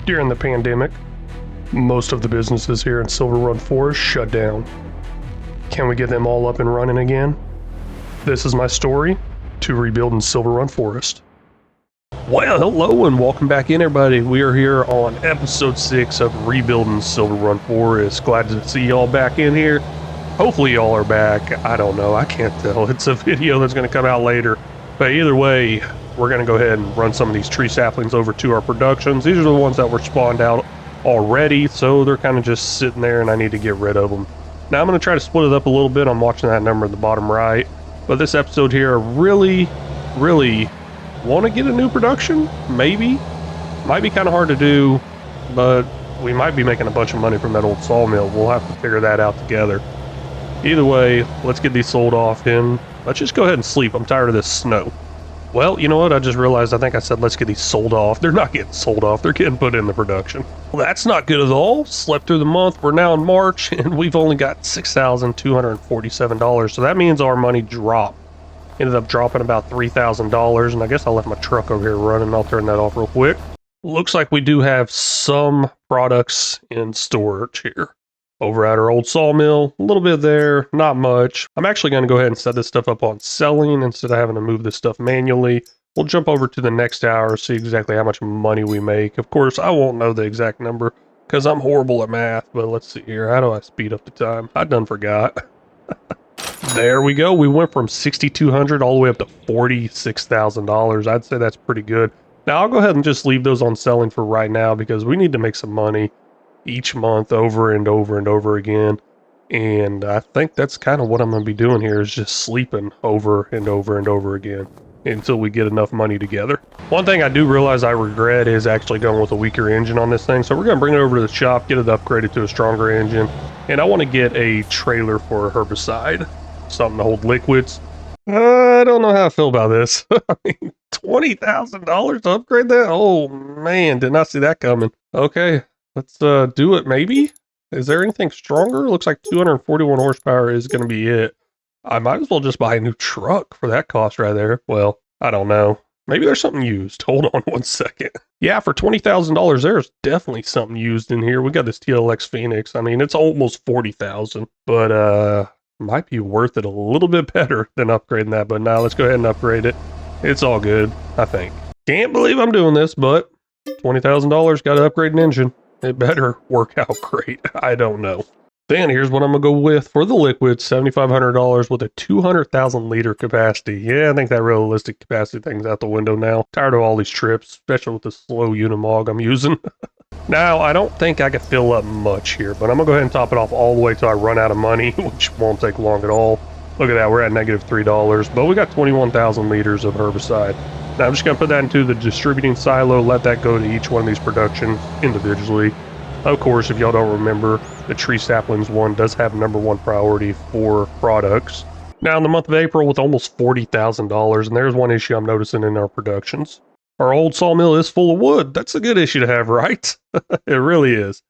During the pandemic, most of the businesses here in Silverrun Forest shut down. Can we get them all up and running again? This is my story to rebuilding Silverrun Forest. Well, hello and welcome back in, everybody. We are here on episode 6 of rebuilding Silverrun Forest. Glad to see y'all back in here. Hopefully y'all are back. I don't know. I can't tell. It's a video that's going to come out later. But either way, we're going to go ahead and run some of these tree saplings over to our productions. These are the ones that were spawned out already, so they're kind of just sitting there and I need to get rid of them. Now I'm going to try to split it up a little bit. I'm watching that number at the bottom right. But this episode here, really want to get a new production? Maybe. Might be kind of hard to do, but we might be making a bunch of money from that old sawmill. We'll have to figure that out together. Either way, let's get these sold off and let's just go ahead and sleep. I'm tired of this snow. Well, you know what? I just realized I think I said let's get these sold off. They're not getting sold off. They're getting put in the production. Well, that's not good at all. Slept through the month. We're now in March and we've only got $6,247. So that means our money dropped. Ended up dropping about $3,000, and I guess I left my truck over here running. I'll turn that off real quick. Looks like we do have some products in storage here. Over at our old sawmill, a little bit there, not much. I'm actually going to go ahead and set this stuff up on selling instead of having to move this stuff manually. We'll jump over to the next hour, see exactly how much money we make. Of course, I won't know the exact number because I'm horrible at math, but let's see here. How do I speed up the time? I done forgot. There we go. We went from $6,200 all the way up to $46,000. I'd say that's pretty good. Now I'll go ahead and just leave those on selling for right now because we need to make some money each month over and over and over again. And I think that's kind of what I'm going to be doing here is just sleeping over and over and over again until we get enough money together. One thing I do realize I regret is actually going with a weaker engine on this thing. So we're going to bring it over to the shop, get it upgraded to a stronger engine. And I want to get a trailer for a herbicide, something to hold liquids. I don't know how I feel about this. I mean, $20,000 to upgrade that? Oh man, did not see that coming. Okay. Let's do it, maybe? Is there anything stronger? Looks like 241 horsepower is going to be it. I might as well just buy a new truck for that cost right there. Well, I don't know. Maybe there's something used. Hold on one second. Yeah, for $20,000, there's definitely something used in here. We got this TLX Phoenix. I mean, it's almost $40,000, but might be worth it a little bit better than upgrading that. But now let's go ahead and upgrade it. It's all good, I think. Can't believe I'm doing this, but $20,000, got to upgrade an engine. It better work out great. I don't know. Then here's what I'm going to go with for the liquid. $7,500 with a 200,000 liter capacity. Yeah, I think that realistic capacity thing's out the window now. Tired of all these trips, especially with the slow Unimog I'm using. Now, I don't think I can fill up much here, but I'm going to go ahead and top it off all the way till I run out of money, which won't take long at all. Look at that, we're at negative $3, but we got 21,000 liters of herbicide. Now I'm just going to put that into the distributing silo, let that go to each one of these productions individually. Of course, if y'all don't remember, the tree saplings one does have #1 priority for products. Now in the month of April with almost $40,000, and there's one issue I'm noticing in our productions. Our old sawmill is full of wood. That's a good issue to have, right? It really is.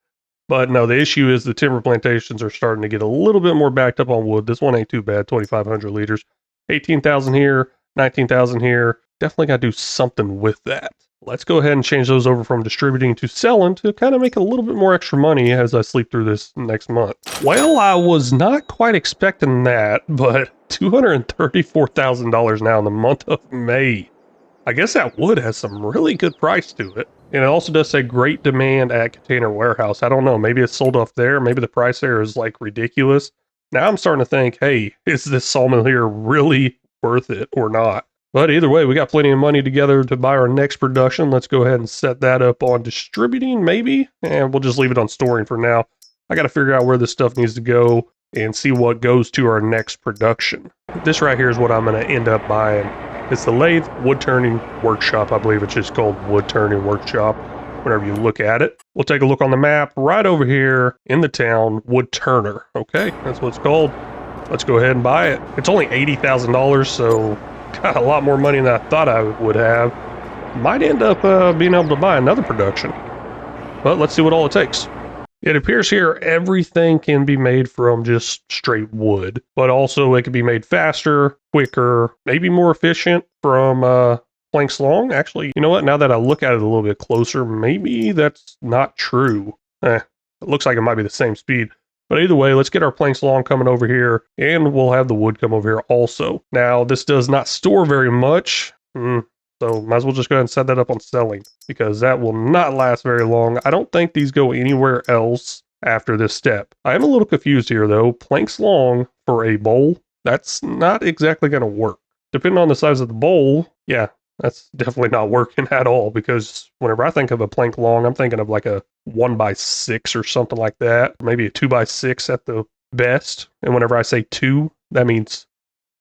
But no, the issue is the timber plantations are starting to get a little bit more backed up on wood. This one ain't too bad, 2,500 liters. 18,000 here, 19,000 here. Definitely got to do something with that. Let's go ahead and change those over from distributing to selling to kind of make a little bit more extra money as I sleep through this next month. Well, I was not quite expecting that, but $234,000 now in the month of May. I guess that wood has some really good price to it. And it also does say great demand at Container Warehouse. I don't know, maybe it's sold off there. Maybe the price there is like ridiculous. Now I'm starting to think, hey, is this sawmill here really worth it or not? But either way, we got plenty of money together to buy our next production. Let's go ahead and set that up on distributing, maybe. And we'll just leave it on storing for now. I got to figure out where this stuff needs to go and see what goes to our next production. This right here is what I'm going to end up buying. It's the Lathe Wood Turning Workshop. I believe it's just called Wood Turning Workshop whenever you look at it. We'll take a look on the map right over here in the town, Wood Turner. Okay, that's what it's called. Let's go ahead and buy it. It's only $80,000, so got a lot more money than I thought I would have. Might end up being able to buy another production. But let's see what all it takes. It appears here everything can be made from just straight wood, but also it can be made faster, quicker, maybe more efficient from planks long. Actually, you know what? Now that I look at it a little bit closer, maybe that's not true. It looks like it might be the same speed. But either way, let's get our planks long coming over here, and we'll have the wood come over here also. Now, this does not store very much, so might as well just go ahead and set that up on selling, because that will not last very long. I don't think these go anywhere else after this step. I am a little confused here, though. Planks long for a bowl, that's not exactly going to work. Depending on the size of the bowl, yeah, that's definitely not working at all, because whenever I think of a plank long, I'm thinking of like a 1x6 or something like that, maybe a 2x6 at the best. And whenever I say 2, that means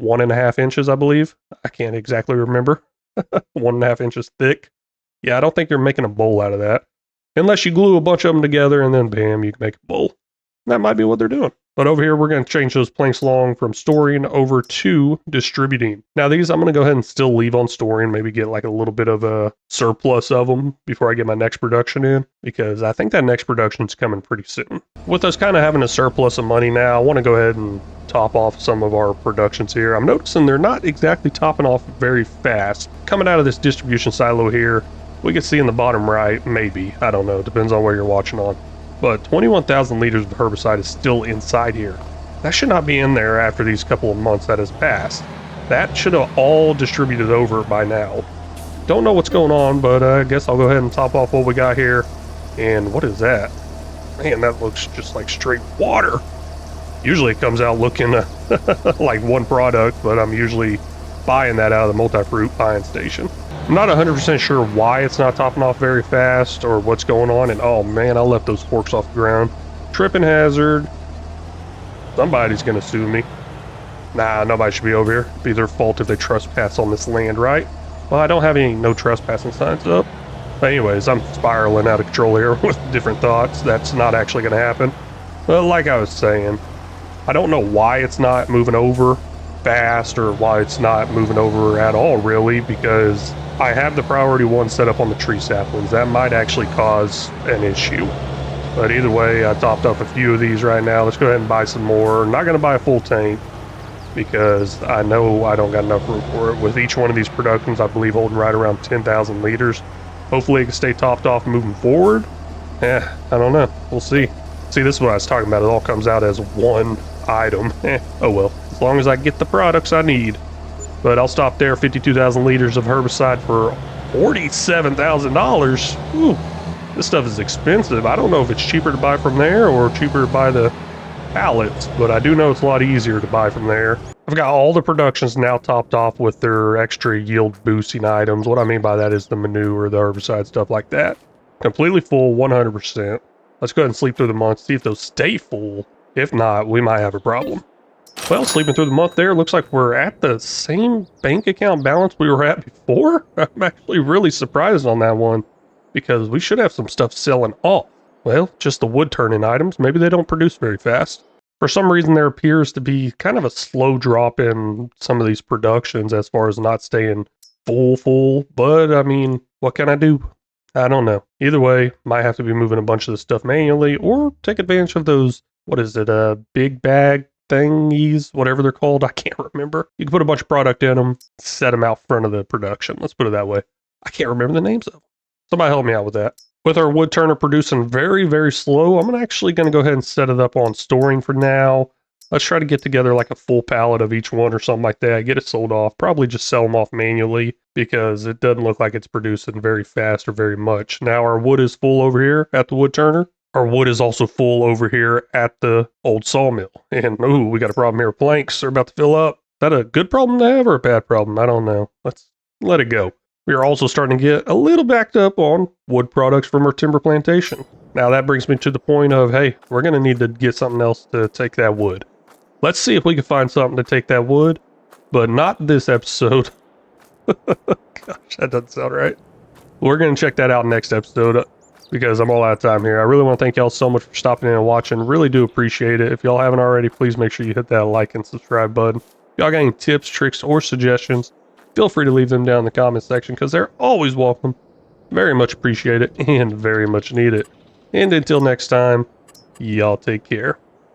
1.5 inches, I believe. I can't exactly remember. 1.5 inches thick. Yeah, I don't think you're making a bowl out of that. Unless you glue a bunch of them together and then bam, you can make a bowl. That might be what they're doing. But over here, we're going to change those planks long from storing over to distributing. Now these, I'm going to go ahead and still leave on storing, maybe get like a little bit of a surplus of them before I get my next production in, because I think that next production's coming pretty soon. With us kind of having a surplus of money now, I want to go ahead and top off some of our productions here. I'm noticing they're not exactly topping off very fast. Coming out of this distribution silo here, we can see in the bottom right, maybe, I don't know, depends on where you're watching on. But 21,000 liters of herbicide is still inside here. That should not be in there after these couple of months that has passed. That should have all distributed over by now. Don't know what's going on, but I guess I'll go ahead and top off what we got here. And what is that? Man, that looks just like straight water. Usually it comes out looking like one product, but I'm usually buying that out of the multi-fruit buying station. I'm not 100% sure why it's not topping off very fast or what's going on. And oh man, I left those forks off the ground. Tripping hazard. Somebody's gonna sue me. Nah, nobody should be over here. It'd be their fault if they trespass on this land, right? Well, I don't have any no trespassing signs up. But anyways, I'm spiraling out of control here with different thoughts. That's not actually gonna happen. But like I was saying, I don't know why it's not moving over fast or why it's not moving over at all, really, because I have the priority 1 set up on the tree saplings. That might actually cause an issue. But either way, I topped up a few of these right now. Let's go ahead and buy some more. Not going to buy a full tank because I know I don't got enough room for it. With each one of these productions, I believe holding right around 10,000 liters. Hopefully it can stay topped off moving forward. I don't know. We'll see. See, this is what I was talking about. It all comes out as one item. Oh well. As long as I get the products I need. But I'll stop there. 52,000 liters of herbicide for $47,000. Ooh, this stuff is expensive. I don't know if it's cheaper to buy from there or cheaper to buy the pallets, but I do know it's a lot easier to buy from there. I've got all the productions now topped off with their extra yield boosting items. What I mean by that is the manure, the herbicide, stuff like that. Completely full, 100%. Let's go ahead and sleep through the month, see if those stay full. If not, we might have a problem. Well, sleeping through the month there, looks like we're at the same bank account balance we were at before. I'm actually really surprised on that one, because we should have some stuff selling off. Well, just the wood turning items. Maybe they don't produce very fast. For some reason, there appears to be kind of a slow drop in some of these productions as far as not staying full. But, I mean, what can I do? I don't know. Either way, might have to be moving a bunch of this stuff manually or take advantage of those, what is it, big bag thingies, whatever they're called. I can't remember. You can put a bunch of product in them, set them out front of the production. Let's put it that way. I can't remember the names of them. Somebody help me out with that. With our wood turner producing very, very slow, I'm actually going to go ahead and set it up on storing for now. Let's try to get together like a full pallet of each one or something like that. Get it sold off. Probably just sell them off manually because it doesn't look like it's producing very fast or very much. Now our wood is full over here at the wood turner. Our wood is also full over here at the old sawmill. And, ooh, we got a problem here with planks. They're about to fill up. Is that a good problem to have or a bad problem? I don't know. Let's let it go. We are also starting to get a little backed up on wood products from our timber plantation. Now that brings me to the point of, hey, we're going to need to get something else to take that wood. Let's see if we can find something to take that wood, but not this episode. Gosh, that doesn't sound right. We're going to check that out next episode because I'm all out of time here. I really want to thank y'all so much for stopping in and watching. Really do appreciate it. If y'all haven't already, please make sure you hit that like and subscribe button. If y'all got any tips, tricks, or suggestions, feel free to leave them down in the comment section because they're always welcome. Very much appreciate it and very much need it. And until next time, y'all take care.